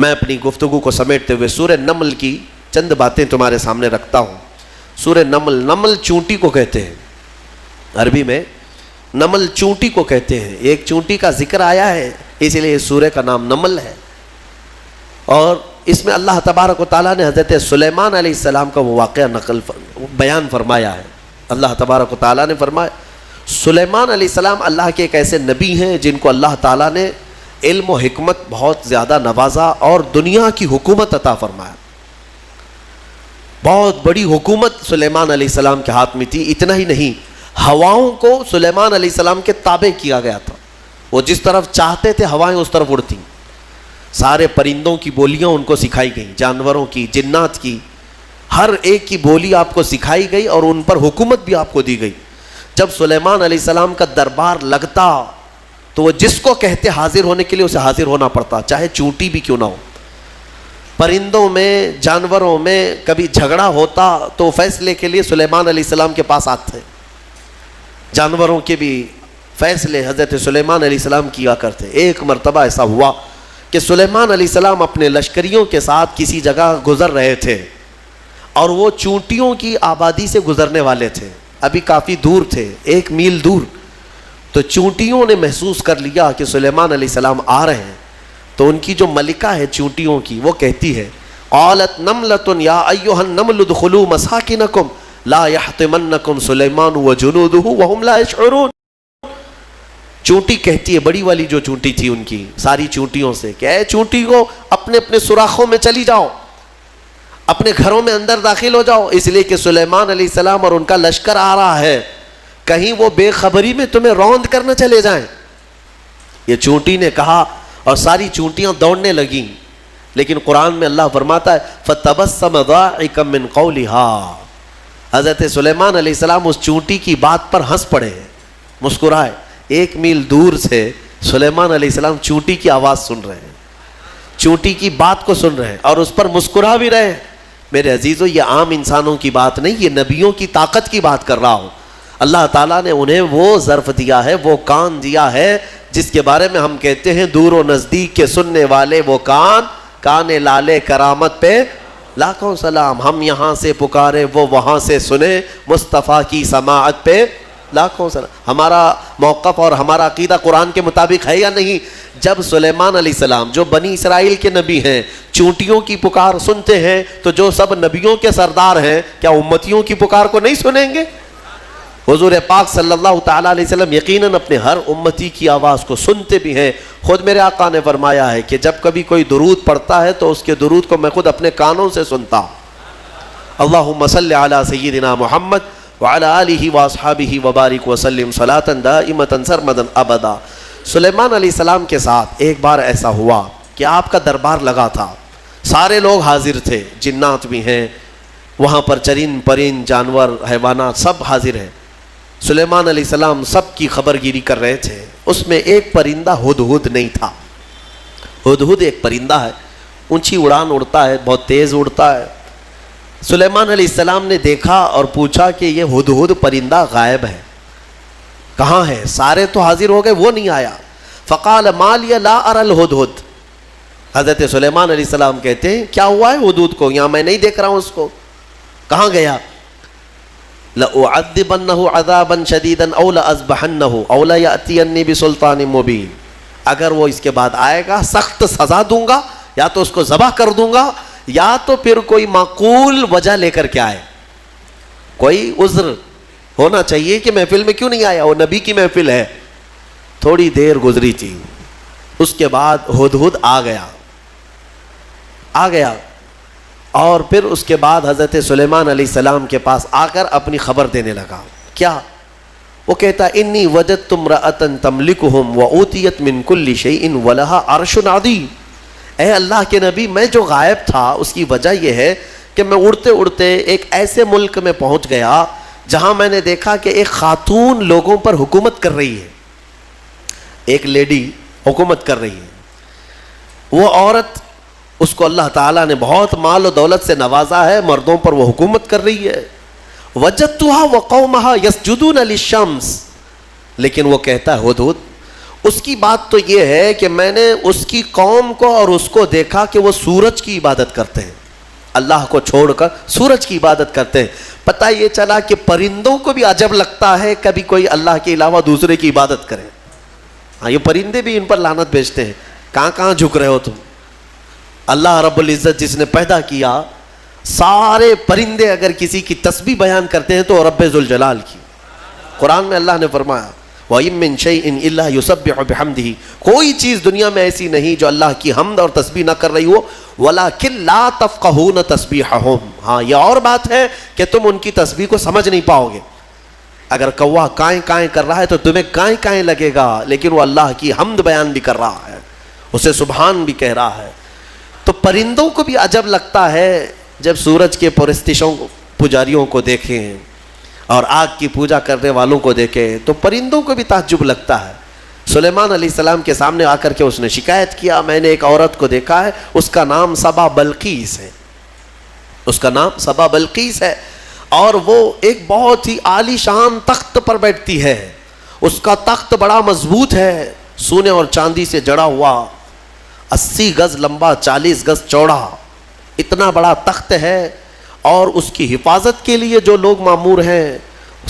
میں اپنی گفتگو کو سمیٹتے ہوئے سورہ نمل کی چند باتیں تمہارے سامنے رکھتا ہوں. سورہ نمل، نمل چونٹی کو کہتے ہیں، عربی میں نمل چونٹی کو کہتے ہیں. ایک چونٹی کا ذکر آیا ہے اسی لیے اس سورہ کا نام نمل ہے. اور اس میں اللہ تبارک و تعالیٰ نے حضرت سلیمان علیہ السلام کا وہ واقعہ بیان فرمایا ہے. اللہ تبارک و تعالیٰ نے فرمایا سلیمان علیہ السلام اللہ کے ایک ایسے نبی ہیں جن کو اللہ تعالیٰ نے علم و حکمت بہت زیادہ نوازا اور دنیا کی حکومت عطا فرمایا. بہت بڑی حکومت سلیمان علیہ السلام کے ہاتھ میں تھی. اتنا ہی نہیں، ہواؤں کو سلیمان علیہ السلام کے تابع کیا گیا تھا. وہ جس طرف چاہتے تھے ہوائیں اس طرف اڑتی. سارے پرندوں کی بولیاں ان کو سکھائی گئیں، جانوروں کی، جنات کی، ہر ایک کی بولی آپ کو سکھائی گئی اور ان پر حکومت بھی آپ کو دی گئی. جب سلیمان علیہ السلام کا دربار لگتا تو وہ جس کو کہتے حاضر ہونے کے لیے اسے حاضر ہونا پڑتا، چاہے چونٹی بھی کیوں نہ ہو. پرندوں میں، جانوروں میں کبھی جھگڑا ہوتا تو فیصلے کے لیے سلیمان علیہ السلام کے پاس آتے. جانوروں کے بھی فیصلے حضرت سلیمان علیہ السلام کیا کرتے. ایک مرتبہ ایسا ہوا کہ سلیمان علیہ السلام اپنے لشکریوں کے ساتھ کسی جگہ گزر رہے تھے اور وہ چونٹیوں کی آبادی سے گزرنے والے تھے. ابھی کافی دور تھے، 1 میل دور. تو چونٹیوں نے محسوس کر لیا کہ سلیمان علیہ السلام آ رہے ہیں. تو ان کی جو ملکہ ہے چونٹیوں کی، وہ کہتی ہے قالت نملۃ یا ایھا النمل ادخلوا مساکنکم لا یحطمنکم سلیمان وجنودہ وہم لا یشعرون. چونٹی کہتی ہے، بڑی والی جو چونٹی تھی ان کی ساری چونٹیوں سے، کہ اے چونٹی کو اپنے اپنے سوراخوں میں چلی جاؤ، اپنے گھروں میں اندر داخل ہو جاؤ، اس لیے کہ سلیمان علیہ السلام اور ان کا لشکر آ رہا ہے، کہیں وہ بے خبری میں تمہیں روند کرنا چلے جائیں. یہ چونٹی نے کہا اور ساری چونٹیاں دوڑنے لگیں. لیکن قرآن میں اللہ فرماتا ہے فَتَبَسَّمَ ضَاحِكًا مِّن قَوْلِهَا. حضرت سلیمان علیہ السلام اس چونٹی کی بات پر ہنس پڑے، مسکرائے. 1 میل دور سے سلیمان علیہ السلام چونٹی کی آواز سن رہے ہیں، چونٹی کی بات کو سن رہے ہیں اور اس پر مسکرا بھی رہے ہیں. میرے عزیزو، یہ عام انسانوں کی بات نہیں، یہ نبیوں کی طاقت کی بات کر رہا ہوں. اللہ تعالیٰ نے انہیں وہ ظرف دیا ہے، وہ کان دیا ہے جس کے بارے میں ہم کہتے ہیں دور و نزدیک کے سننے والے وہ کان لالے کرامت پہ لاکھوں سلام. ہم یہاں سے پکارے وہ وہاں سے سنے، مصطفیٰ کی سماعت پہ لاکھوں سلام. ہمارا موقف اور ہمارا عقیدہ قرآن کے مطابق ہے یا نہیں؟ جب سلیمان علیہ السلام جو بنی اسرائیل کے نبی ہیں چونٹیوں کی پکار سنتے ہیں تو جو سب نبیوں کے سردار ہیں کیا امتیوں کی پکار کو نہیں سنیں گے؟ حضور پاک صلی اللہ تعالیٰ علیہ وسلم یقیناً اپنے ہر امتی کی آواز کو سنتے بھی ہیں. خود میرے آقا نے فرمایا ہے کہ جب کبھی کوئی درود پڑھتا ہے تو اس کے درود کو میں خود اپنے کانوں سے سنتا ہوں. اللہم صلی علی سیدنا محمد وعلی آلہ واصحابہ وبارک وسلم صلاۃ دائمۃ سرمدا ابدا. سلیمان علیہ السلام کے ساتھ ایک بار ایسا ہوا کہ آپ کا دربار لگا تھا، سارے لوگ حاضر تھے، جنات بھی ہیں وہاں پر، چرند پرند جانور حیوانات سب حاضر ہیں. سلیمان علیہ السلام سب کی خبر گیری کر رہے تھے. اس میں ایک پرندہ ہدہد نہیں تھا. ہدہد ایک پرندہ ہے، اونچی اڑان اڑتا ہے، بہت تیز اڑتا ہے. سلیمان علیہ السلام نے دیکھا اور پوچھا کہ یہ ہدہد پرندہ غائب ہے، کہاں ہے؟ سارے تو حاضر ہو گئے، وہ نہیں آیا. فقال ما لی لا اری الہدہد. حضرت سلیمان علیہ السلام کہتے ہیں کیا ہوا ہے ہدہد کو؟ یہاں میں نہیں دیکھ رہا ہوں اس کو، کہاں گیا؟ لَأُعَذِّبَنَّهُ عَذَابًا شَدِيدًا أَوْ لَأَذْبَحَنَّهُ أَوْ لَيَأْتِيَنِّي بِسُلْطَانٍ مُبِينٍ. اگر وہ اس کے بعد آئے گا سخت سزا دوں گا، یا تو اس کو ذبح کر دوں گا، یا تو پھر کوئی معقول وجہ لے کر کے آئے. کوئی عذر ہونا چاہیے کہ محفل میں کیوں نہیں آیا، وہ نبی کی محفل ہے. تھوڑی دیر گزری تھی، اس کے بعد ہدہد آ گیا اور پھر اس کے بعد حضرت سلیمان علیہ السلام کے پاس آ کر اپنی خبر دینے لگا. کیا؟ وہ کہتا انی وجدت امرأۃ تملکہم وأوتیت من کل شیء ولہا عرش عظیم. اے اللہ کے نبی، میں جو غائب تھا اس کی وجہ یہ ہے کہ میں اڑتے اڑتے ایک ایسے ملک میں پہنچ گیا جہاں میں نے دیکھا کہ ایک خاتون لوگوں پر حکومت کر رہی ہے. ایک لیڈی حکومت کر رہی ہے. وہ عورت، اس کو اللہ تعالیٰ نے بہت مال و دولت سے نوازا ہے، مردوں پر وہ حکومت کر رہی ہے. وجدتها وقومها يسجدون للشمس. لیکن وہ کہتا ہے ہدہد، اس کی بات تو یہ ہے کہ میں نے اس کی قوم کو اور اس کو دیکھا کہ وہ سورج کی عبادت کرتے ہیں، اللہ کو چھوڑ کر سورج کی عبادت کرتے ہیں۔ پتہ یہ چلا کہ پرندوں کو بھی عجب لگتا ہے کبھی کوئی اللہ کے علاوہ دوسرے کی عبادت کرے۔ ہاں، یہ پرندے بھی ان پر لعنت بھیجتے ہیں، کہاں کہاں جھک رہے ہو تم؟ اللہ رب العزت جس نے پیدا کیا، سارے پرندے اگر کسی کی تسبیح بیان کرتے ہیں تو رب ذوالجلال کی۔ قرآن میں اللہ نے فرمایا وَإِن مِّن شَيْءٍ إِلَّا يُسَبِّحُ بِحَمْدِهِ، کوئی چیز دنیا میں ایسی نہیں جو اللہ کی حمد اور تسبیح نہ کر رہی ہو، وَلَٰكِن لَا تَفْقَهُونَ تَسْبِيحَهُمْ، ہاں یہ اور بات ہے کہ تم ان کی تسبیح کو سمجھ نہیں پاؤ گے۔ اگر کوا کائیں کائیں کر رہا ہے تو تمہیں کائیں کائیں لگے گا، لیکن وہ اللہ کی حمد بیان بھی کر رہا ہے، اسے سبحان بھی کہہ رہا ہے۔ تو پرندوں کو بھی عجب لگتا ہے جب سورج کے پرستشوں پجاریوں کو دیکھیں اور آگ کی پوجا کرنے والوں کو دیکھیں تو پرندوں کو بھی تعجب لگتا ہے۔ سلیمان علیہ السلام کے سامنے آ کر کے اس نے شکایت کیا، میں نے ایک عورت کو دیکھا ہے، اس کا نام سبا بلقیس ہے، اس کا نام سبا بلقیس ہے، اور وہ ایک بہت ہی عالی شان تخت پر بیٹھتی ہے، اس کا تخت بڑا مضبوط ہے، سونے اور چاندی سے جڑا ہوا، 80 گز لمبا 40 گز چوڑا، اتنا بڑا تخت ہے، اور اس کی حفاظت کے لیے جو لوگ مامور ہیں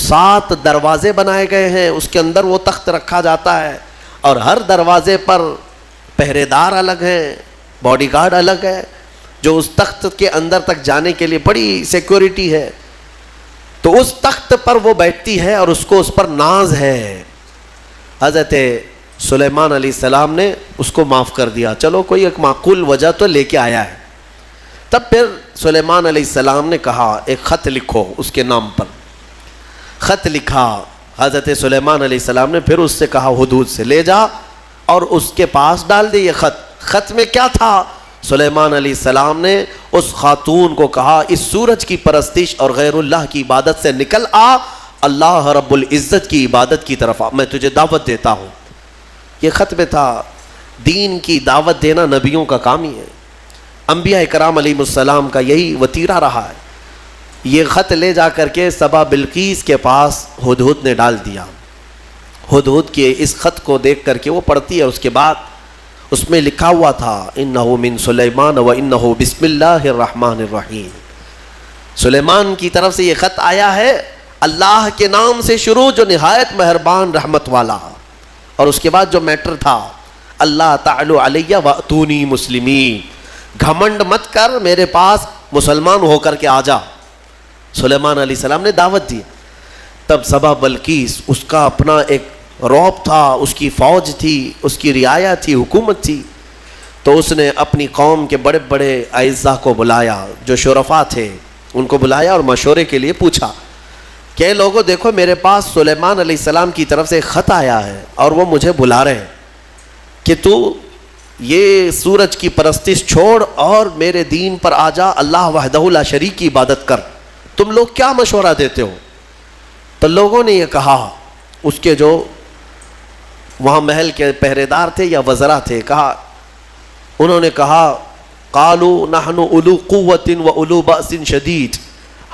7 دروازے بنائے گئے ہیں، اس کے اندر وہ تخت رکھا جاتا ہے، اور ہر دروازے پر پہرے دار الگ ہیں، باڈی گارڈ الگ ہے، جو اس تخت کے اندر تک جانے کے لیے بڑی سیکیورٹی ہے۔ تو اس تخت پر وہ بیٹھتی ہے اور اس کو اس پر ناز ہے۔ حضرت سلیمان علیہ السلام نے اس کو معاف کر دیا، چلو کوئی ایک معقول وجہ تو لے کے آیا ہے۔ تب پھر سلیمان علیہ السلام نے کہا ایک خط لکھو اس کے نام پر۔ خط لکھا، حضرت سلیمان علیہ السلام نے پھر اس سے کہا حدود سے لے جا اور اس کے پاس ڈال دے یہ خط۔ خط میں کیا تھا؟ سلیمان علیہ السلام نے اس خاتون کو کہا اس سورج کی پرستش اور غیر اللہ کی عبادت سے نکل آ، اللہ رب العزت کی عبادت کی طرف آ، میں تجھے دعوت دیتا ہوں۔ یہ خط میں تھا۔ دین کی دعوت دینا نبیوں کا کام ہی ہے، انبیاء کرام علیہ السلام کا یہی وتیرہ رہا ہے۔ یہ خط لے جا کر کے سبا بلقیس کے پاس ہدہد نے ڈال دیا۔ ہدہد کے اس خط کو دیکھ کر کے وہ پڑھتی ہے، اس کے بعد اس میں لکھا ہوا تھا انہ من سلیمان و انہ بسم اللہ الرحمن الرحیم، سلیمان کی طرف سے یہ خط آیا ہے، اللہ کے نام سے شروع جو نہایت مہربان رحمت والا، اور اس کے بعد جو میٹر تھا اللہ تعالی علیہ واتونی مسلمین، گھمنڈ مت کر، میرے پاس مسلمان ہو کر کے آ جا۔ سلیمان علیہ السلام نے دعوت دی۔ تب سبا بلقیس، اس کا اپنا ایک رعب تھا، اس کی فوج تھی، اس کی رعایا تھی، حکومت تھی، تو اس نے اپنی قوم کے بڑے بڑے اعزاء کو بلایا، جو شرفاء تھے ان کو بلایا اور مشورے کے لیے پوچھا کہ لوگوں دیکھو میرے پاس سلیمان علیہ السلام کی طرف سے خط آیا ہے اور وہ مجھے بلا رہے ہیں کہ تو یہ سورج کی پرستش چھوڑ اور میرے دین پر آ جا، اللہ وحدہ لا شریک کی عبادت کر، تم لوگ کیا مشورہ دیتے ہو؟ تو لوگوں نے یہ کہا، اس کے جو وہاں محل کے پہرے دار تھے یا وزراء تھے، انہوں نے کہا قالوا نحن اولو قوت و اولو بأس شدید،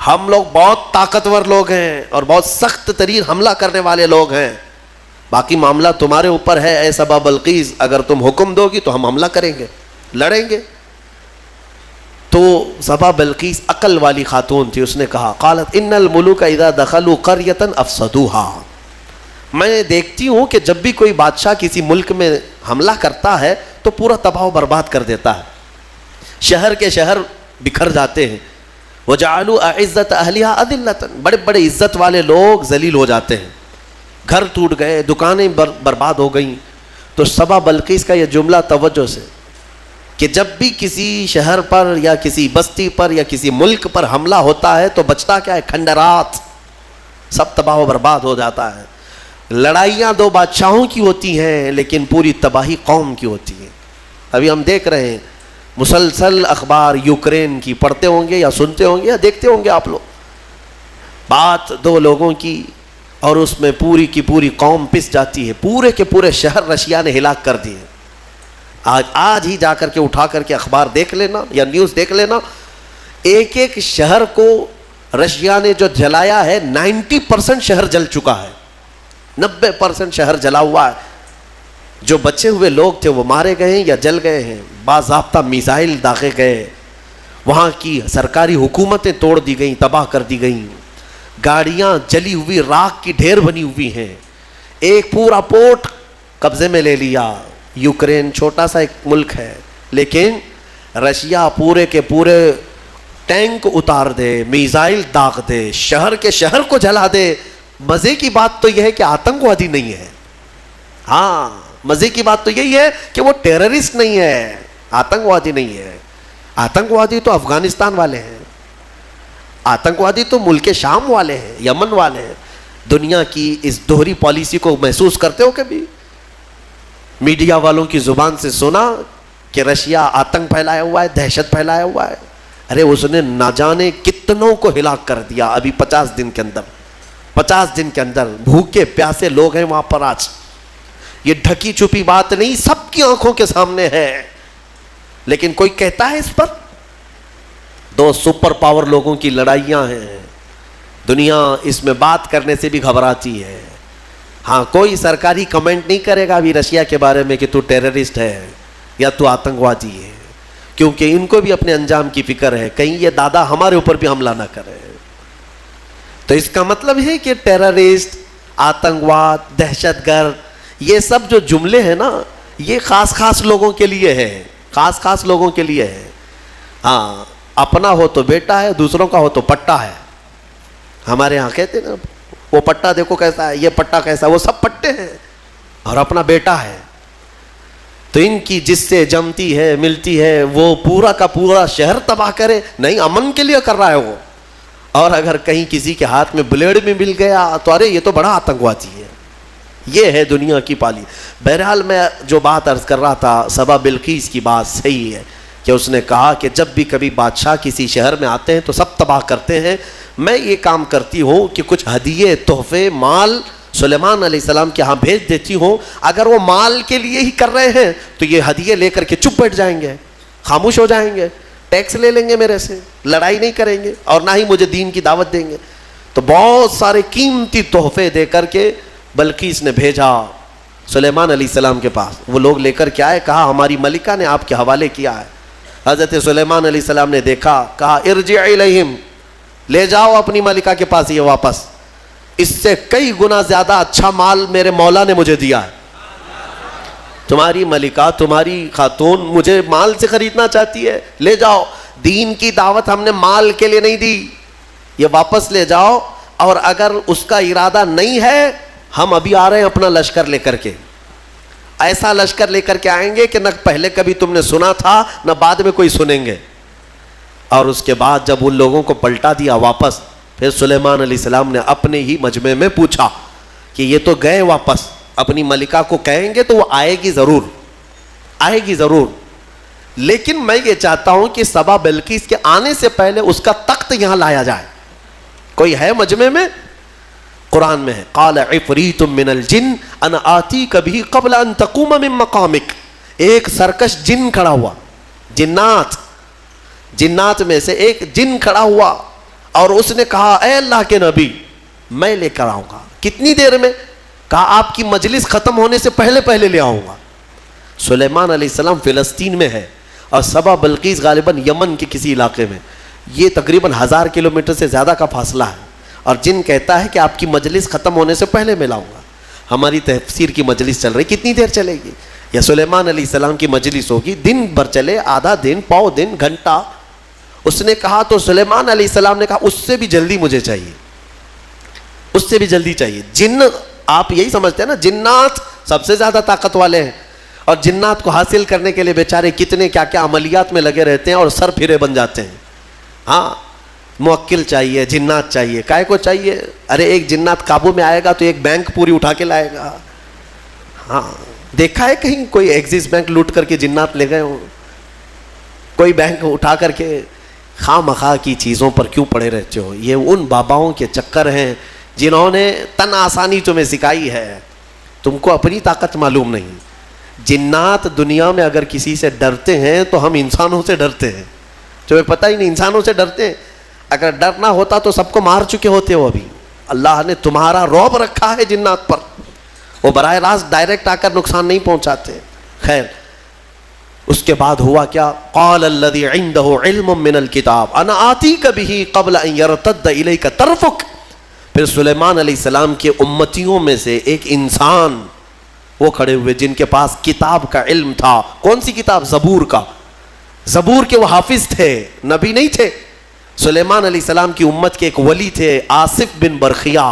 ہم لوگ بہت طاقتور لوگ ہیں اور بہت سخت ترین حملہ کرنے والے لوگ ہیں، باقی معاملہ تمہارے اوپر ہے اے سبا بلقیس، اگر تم حکم دو گی تو ہم حملہ کریں گے، لڑیں گے۔ تو سبا بلقیس عقل والی خاتون تھی، اس نے کہا قالت ان الملوک اذا دخلوا قریۃ افسدوها، میں دیکھتی ہوں کہ جب بھی کوئی بادشاہ کسی ملک میں حملہ کرتا ہے تو پورا تباہ و برباد کر دیتا ہے، شہر کے شہر بکھر جاتے ہیں، وجعلوا اعزۃ اہلها اذلۃ، بڑے بڑے عزت والے لوگ ذلیل ہو جاتے ہیں، گھر ٹوٹ گئے، دکانیں برباد ہو گئیں۔ تو سبا بلقیس کا یہ جملہ توجہ سے کہ جب بھی کسی شہر پر یا کسی بستی پر یا کسی ملک پر حملہ ہوتا ہے تو بچتا کیا ہے؟ کھنڈرات، سب تباہ و برباد ہو جاتا ہے۔ لڑائیاں دو بادشاہوں کی ہوتی ہیں لیکن پوری تباہی قوم کی ہوتی ہے۔ ابھی ہم دیکھ رہے ہیں مسلسل اخبار یوکرین کی پڑھتے ہوں گے یا سنتے ہوں گے یا دیکھتے ہوں گے آپ لوگ، بات دو لوگوں کی اور اس میں پوری کی پوری قوم پس جاتی ہے، پورے کے پورے شہر رشیا نے ہلاک کر دیے۔ آج ہی جا کر کے اٹھا کر کے اخبار دیکھ لینا یا نیوز دیکھ لینا، ایک ایک شہر کو رشیا نے جو جلایا ہے 90% شہر جل چکا ہے، 90% شہر جلا ہوا ہے۔ جو بچے ہوئے لوگ تھے وہ مارے گئے ہیں یا جل گئے ہیں، باضابطہ میزائل داغے گئے، وہاں کی سرکاری حکومتیں توڑ دی گئیں، تباہ کر دی گئیں، گاڑیاں جلی ہوئی راکھ کی ڈھیر بنی ہوئی ہیں، ایک پورا پورٹ قبضے میں لے لیا۔ یوکرین چھوٹا سا ایک ملک ہے، لیکن رشیا پورے کے پورے ٹینک اتار دے، میزائل داغ دے، شہر کے شہر کو جلا دے۔ مزے کی بات تو یہ ہے کہ آتنکوادی نہیں ہے، ہاں مزے کی بات تو یہی ہے کہ وہ ٹیررسٹ نہیں ہے، آتنکوادی نہیں ہے۔ آتنکوادی تو افغانستان والے ہیں، آتنکوادی تو ملک شام والے ہیں، یمن والے ہیں۔ دنیا کی اس دوہری پالیسی کو محسوس کرتے ہو کبھی؟ میڈیا والوں کی زبان سے سنا کہ رشیا آتنک پھیلایا ہوا ہے، دہشت پھیلایا ہوا ہے؟ ارے اس نے نہ جانے کتنوں کو ہلاک کر دیا ابھی 50 دن کے اندر، 50 دن کے اندر۔ بھوکے پیاسے لوگ ہیں وہاں پر آج، یہ ڈھکی چھپی بات نہیں، سب کی آنکھوں کے سامنے ہے، لیکن کوئی کہتا ہے اس پر؟ دو سپر پاور لوگوں کی لڑائیاں ہیں، دنیا اس میں بات کرنے سے بھی گھبراتی ہے۔ ہاں کوئی سرکاری کمنٹ نہیں کرے گا ابھی رشیا کے بارے میں کہ تو ٹیررسٹ ہے یا تو آتنکوادی ہے، کیونکہ ان کو بھی اپنے انجام کی فکر ہے، کہیں یہ دادا ہمارے اوپر بھی حملہ نہ کرے۔ تو اس کا مطلب ہے کہ ٹیررسٹ، آتنکواد، دہشت گرد، یہ سب جو جملے ہیں نا، یہ خاص خاص لوگوں کے لیے ہے، خاص خاص لوگوں کے لیے ہے۔ ہاں اپنا ہو تو بیٹا ہے، دوسروں کا ہو تو پٹا ہے۔ ہمارے ہاں کہتے ہیں نا، وہ پٹا دیکھو کیسا ہے، یہ پٹا کیسا ہے، وہ سب پٹے ہیں، اور اپنا بیٹا ہے۔ تو ان کی جس سے جمتی ہے ملتی ہے وہ پورا کا پورا شہر تباہ کرے، نہیں امن کے لیے کر رہا ہے وہ، اور اگر کہیں کسی کے ہاتھ میں بلیڈ بھی مل گیا تو ارے یہ تو بڑا آتنکوادی ہے۔ یہ ہے دنیا کی پالی۔ بہرحال میں جو بات عرض کر رہا تھا، سبا بلقیس کی بات صحیح ہے کہ اس نے کہا کہ جب بھی کبھی بادشاہ کسی شہر میں آتے ہیں تو سب تباہ کرتے ہیں، میں یہ کام کرتی ہوں کہ کچھ ہدیے، تحفے، مال سلیمان علیہ السلام کے ہاں بھیج دیتی ہوں۔ اگر وہ مال کے لیے ہی کر رہے ہیں تو یہ ہدیے لے کر کے چپ بیٹھ جائیں گے، خاموش ہو جائیں گے، ٹیکس لے لیں گے میرے سے، لڑائی نہیں کریں گے، اور نہ ہی مجھے دین کی دعوت دیں گے۔ تو بہت سارے قیمتی تحفے دے کر کے بلقیس نے بھیجا سلیمان علیہ السلام کے پاس۔ وہ لوگ لے کر کے آئے، کہا ہماری ملکہ نے آپ کے حوالے کیا ہے۔ حضرت سلیمان علیہ السلام نے دیکھا، کہا ارجع الیہم، لے جاؤ اپنی ملکہ کے پاس یہ واپس، اس سے کئی گنا زیادہ اچھا مال میرے مولا نے مجھے دیا ہے۔ تمہاری ملکہ، تمہاری خاتون مجھے مال سے خریدنا چاہتی ہے، لے جاؤ، دین کی دعوت ہم نے مال کے لیے نہیں دی، یہ واپس لے جاؤ، اور اگر اس کا ارادہ نہیں ہے ہم ابھی آ رہے ہیں اپنا لشکر لے کر کے، ایسا لشکر لے کر کے آئیں گے کہ نہ پہلے کبھی تم نے سنا تھا نہ بعد میں کوئی سنیں گے۔ اور اس کے بعد جب ان لوگوں کو پلٹا دیا واپس، پھر سلیمان علیہ السلام نے اپنے ہی مجمع میں پوچھا کہ یہ تو گئے واپس، اپنی ملکہ کو کہیں گے تو وہ آئے گی ضرور، آئے گی ضرور، لیکن میں یہ چاہتا ہوں کہ سبا بلقیس کے آنے سے پہلے اس کا تخت یہاں لایا جائے۔ کوئی ہے مجمع میں؟ قرآن میں ہے، قال عفریت من الجن انا آتیک بہ قبل ان تقوم من مقامک۔ ایک سرکش جن کھڑا ہوا، جنات میں سے ایک جن کھڑا ہوا، اور اس نے کہا اے اللہ کے نبی میں لے کر آؤں گا۔ کتنی دیر میں؟ کہا آپ کی مجلس ختم ہونے سے پہلے پہلے لے آؤں گا۔ سلیمان علیہ السلام فلسطین میں ہے اور سبا بلقیس غالباً یمن کے کسی علاقے میں، یہ تقریباً 1000 کلومیٹر سے زیادہ کا فاصلہ ہے، اور جن کہتا ہے کہ آپ کی مجلس ختم ہونے سے پہلے میں لاؤں گا۔ ہماری تفسیر کی مجلس چل رہی، کتنی دیر چلے گی؟ یا سلیمان علیہ السلام کی مجلس ہوگی، دن بھر چلے، آدھا دن، پاؤ دن، گھنٹہ۔ اس نے کہا تو سلیمان علیہ السلام نے کہا اس سے بھی جلدی مجھے چاہیے، اس سے بھی جلدی چاہیے۔ جن آپ یہی سمجھتے ہیں نا، جنات سب سے زیادہ طاقت والے ہیں، اور جنات کو حاصل کرنے کے لیے بیچارے کتنے کیا کیا عملیات میں لگے رہتے ہیں اور سر پھرے بن جاتے ہیں۔ ہاں موکل چاہیے، جنات چاہیے، کائے کو چاہیے؟ ارے ایک جنات قابو میں آئے گا تو ایک بینک پوری اٹھا کے لائے گا۔ ہاں دیکھا ہے کہیں کوئی ایکسس بینک لوٹ کر کے جنات لے گئے ہوں؟ کوئی بینک اٹھا کر کے؟ خواہ مخواہ کی چیزوں پر کیوں پڑے رہتے ہو؟ یہ ان باباؤں کے چکر ہیں جنہوں نے تن آسانی تمہیں سکھائی ہے، تم کو اپنی طاقت معلوم نہیں۔ جنات دنیا میں اگر کسی سے ڈرتے ہیں تو ہم انسانوں سے ڈرتے ہیں، تمہیں پتہ ہی نہیں، انسانوں سے ڈرتے ہیں۔ اگر ڈر نہ ہوتا تو سب کو مار چکے ہوتے ہو ابھی۔ اللہ نے تمہارا رعب رکھا ہے جنات پر، وہ براہ راست ڈائریکٹ آ کر نقصان نہیں پہنچاتے. خیر اس کے بعد ہوا کیا؟ قال الذی عنده علم من الکتاب انا آتیک به قبل ان یرتد الیک طرفک. پھر سلیمان علیہ السلام کے امتیوں میں سے ایک انسان وہ کھڑے ہوئے جن کے پاس کتاب کا علم تھا. کون سی کتاب؟ زبور کا. زبور کے وہ حافظ تھے, نبی نہیں تھے. سلیمان علیہ السلام کی امت کے ایک ولی تھے آصف بن برخیا.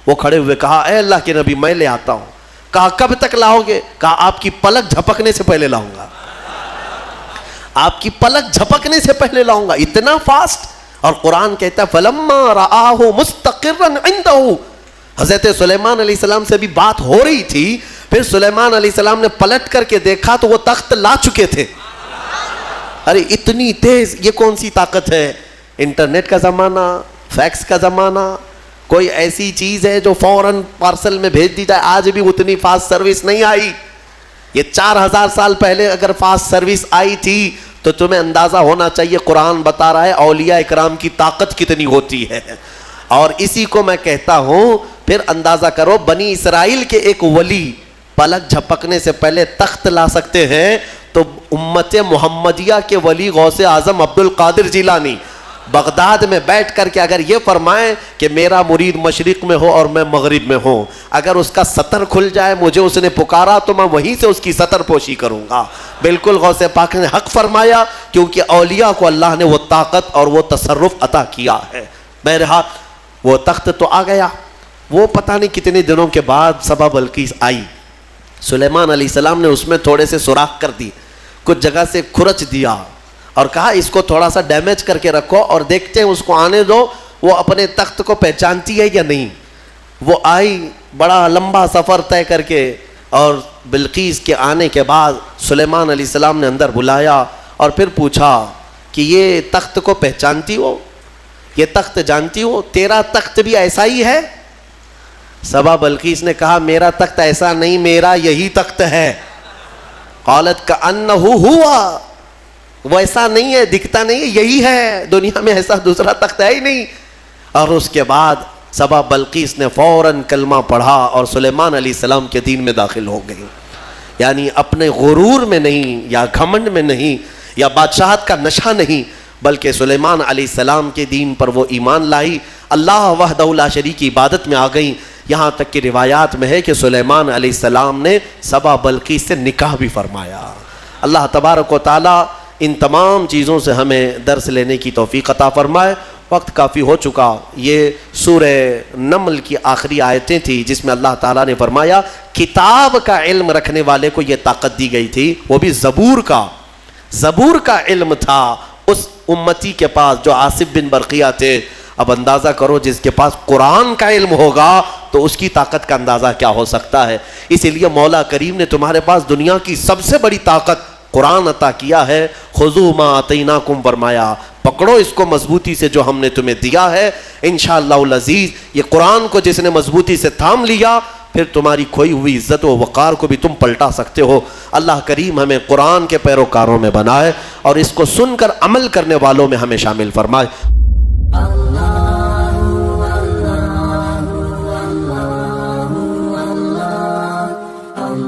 وہ کھڑے ہوئے کہا اے اللہ کے نبی میں لے آتا ہوں. کہا کب تک لاؤ گے؟ کہا آپ کی پلک جھپکنے سے پہلے لاؤں گا. آپ کی پلک جھپکنے سے پہلے لاؤں گا. اتنا فاسٹ. اور قرآن کہتا ہے فلما رآہ مستقرا عنده. حضرت سلیمان علیہ السلام سے بھی بات ہو رہی تھی, پھر سلیمان علیہ السلام نے پلٹ کر کے دیکھا تو وہ تخت لا چکے تھے. ارے اتنی تیز, یہ کون سی طاقت ہے؟ انٹرنیٹ کا زمانہ, فیکس کا زمانہ, کوئی ایسی چیز ہے جو فوراً پارسل میں بھیج دی جائے. آج بھی اتنی فاسٹ سروس نہیں آئی. یہ 4000 سال پہلے اگر فاسٹ سروس آئی تھی تو تمہیں اندازہ ہونا چاہیے قرآن بتا رہا ہے اولیاء اکرام کی طاقت کتنی ہوتی ہے. اور اسی کو میں کہتا ہوں, پھر اندازہ کرو بنی اسرائیل کے ایک ولی پلک جھپکنے سے پہلے تخت لا سکتے ہیں, تو امت محمدیہ کے ولی غوث اعظم عبد القادر جیلانی بغداد میں بیٹھ کر کے اگر یہ فرمائیں کہ میرا مرید مشرق میں ہو اور میں مغرب میں ہوں, اگر اس کا سطر کھل جائے, مجھے اس نے پکارا تو میں وہیں سے اس کی سطر پوشی کروں گا. بالکل غوث پاک نے حق فرمایا, کیونکہ اولیاء کو اللہ نے وہ طاقت اور وہ تصرف عطا کیا ہے. بہرحال وہ تخت تو آ گیا. وہ پتہ نہیں کتنے دنوں کے بعد سبا بلقیس آئی. سلیمان علیہ السلام نے اس میں تھوڑے سے سوراخ کر دی, کچھ جگہ سے کھرچ دیا اور کہا اس کو تھوڑا سا ڈیمیج کر کے رکھو اور دیکھتے ہیں, اس کو آنے دو وہ اپنے تخت کو پہچانتی ہے یا نہیں. وہ آئی بڑا لمبا سفر طے کر کے, اور بلقیس کے آنے کے بعد سلیمان علیہ السلام نے اندر بلایا اور پھر پوچھا کہ یہ تخت کو پہچانتی ہو, یہ تخت جانتی ہو, تیرا تخت بھی ایسا ہی ہے؟ سبا بلقیس نے کہا میرا تخت ایسا نہیں, میرا یہی تخت ہے. قالت کأنہ ہوا, وہ ایسا نہیں ہے, دکھتا نہیں ہے, یہی ہے, دنیا میں ایسا دوسرا تخت ہے ہی نہیں. اور اس کے بعد سبا بلقیس نے فوراً کلمہ پڑھا اور سلیمان علیہ السلام کے دین میں داخل ہو گئی. یعنی اپنے غرور میں نہیں, یا گھمنڈ میں نہیں, یا بادشاہت کا نشہ نہیں, بلکہ سلیمان علیہ السلام کے دین پر وہ ایمان لائی, اللہ وحدہ لا شریک کی عبادت میں آ گئی. یہاں تک کہ روایات میں ہے کہ سلیمان علیہ السلام نے سبا بلقیس سے نکاح بھی فرمایا. اللہ تبارک و تعالی ان تمام چیزوں سے ہمیں درس لینے کی توفیق عطا فرمائے. وقت کافی ہو چکا. یہ سورہ نمل کی آخری آیتیں تھیں جس میں اللہ تعالیٰ نے فرمایا کتاب کا علم رکھنے والے کو یہ طاقت دی گئی تھی, وہ بھی زبور کا علم تھا اس امتی کے پاس جو آصف بن برقیہ تھے. اب اندازہ کرو جس کے پاس قرآن کا علم ہوگا تو اس کی طاقت کا اندازہ کیا ہو سکتا ہے. اسی لیے مولا کریم نے تمہارے پاس دنیا کی سب سے بڑی طاقت قرآن عطا کیا ہے. خذوا ما آتیناکم فرمایا, پکڑو اس کو مضبوطی سے جو ہم نے تمہیں دیا ہے. انشاءاللہ العزیز یہ قرآن کو جس نے مضبوطی سے تھام لیا, پھر تمہاری کھوئی ہوئی عزت و وقار کو بھی تم پلٹا سکتے ہو. اللہ کریم ہمیں قرآن کے پیروکاروں میں بنائے اور اس کو سن کر عمل کرنے والوں میں ہمیں شامل فرمائے.